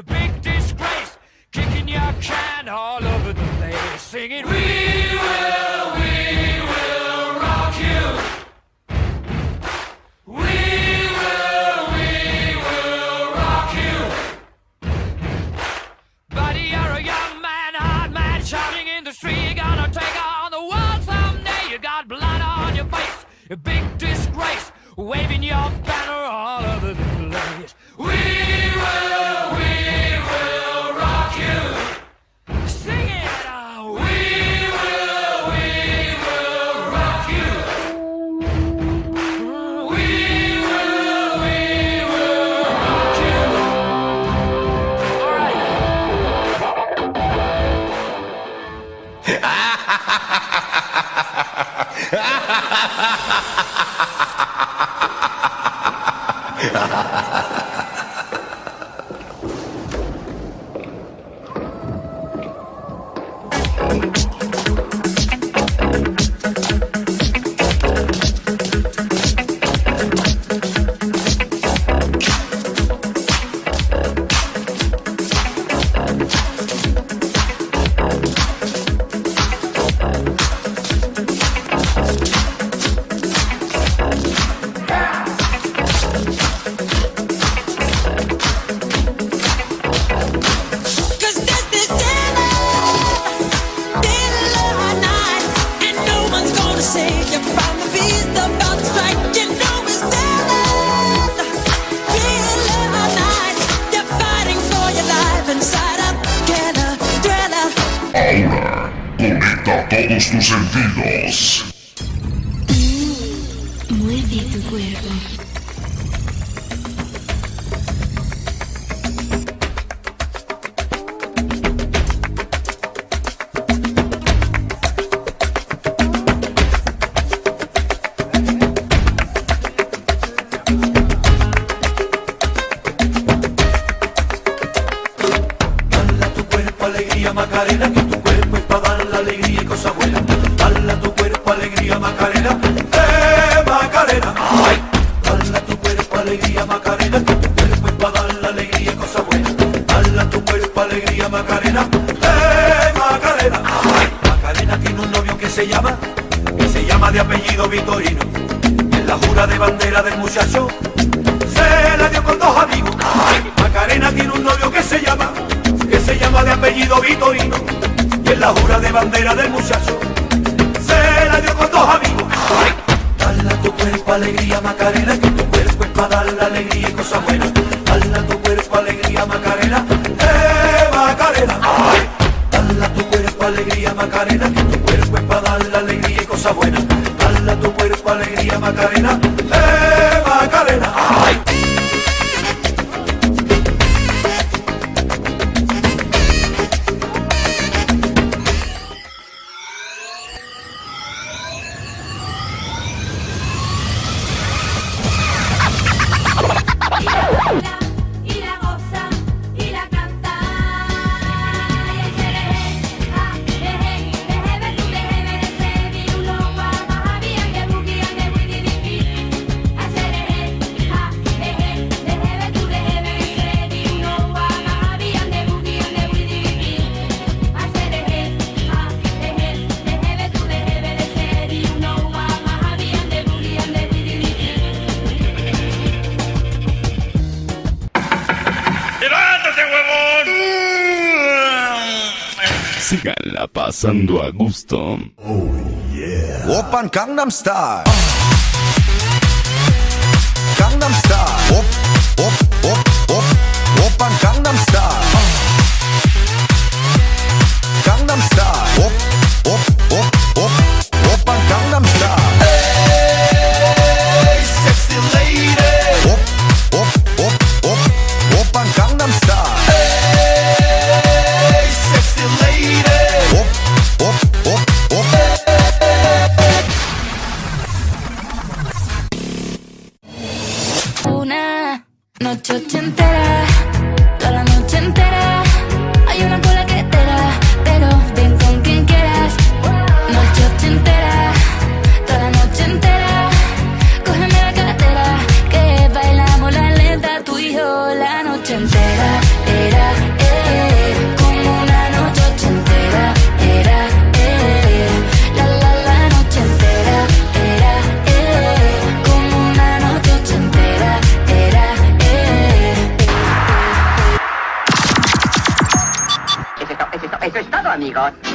you big disgrace, kicking your can all over the place, singing, we will rock you. We will rock you. Buddy, you're a young man, hard man, shouting in the street, you're gonna take on the world someday. You got blood on your face, a big disgrace, waving your banner all over the place. We will rock you. Sing it out. We will rock you. We will rock you. All Ahora, conecta todos tus sentidos. Mueve tu cuerpo. Macarena, que tu cuerpo es para dar la alegría y cosas buenas. Dale a tu cuerpo alegría, Macarena, Macarena. Ay. Dale a tu cuerpo alegría, Macarena, que tu cuerpo es para dar la alegría y cosas buenas. Dale a tu cuerpo alegría, Macarena, Macarena. Ay. Macarena tiene un novio que se llama de apellido Vitorino. En la jura de bandera del muchacho se la dio con dos amigos. Ay. Macarena tiene un novio que se llama de apellido Vitorino, y en la jura de bandera del muchacho se la dio con dos amigos. Ay. Dale a tu cuerpo alegría, Macarena, que tu cuerpo es para dar la alegría y cosas buenas. Dale a tu cuerpo alegría, Macarena, Macarena. Ay. Dale a tu cuerpo alegría, Macarena, que tu cuerpo es para dar la alegría y cosas buenas. Dale a tu cuerpo alegría, Macarena, Macarena. Ay. Síganla pasando a gusto. Oh yeah. Oppan Gangnam Style. Gangnam Style. Oppan Gangnam Style. Gangnam Style. Oppan Gangnam Style. Hey, sexy lady. Oppan Gangnam Style. Hey, sexy lady. Una noche ochentera, toda la noche entera. Hay una cola que te da, pero ven con quien quieras. Noche ochentera, toda la noche entera. Cógeme la cartera, que bailamos la lenta tú y yo la noche entera. Era amigos.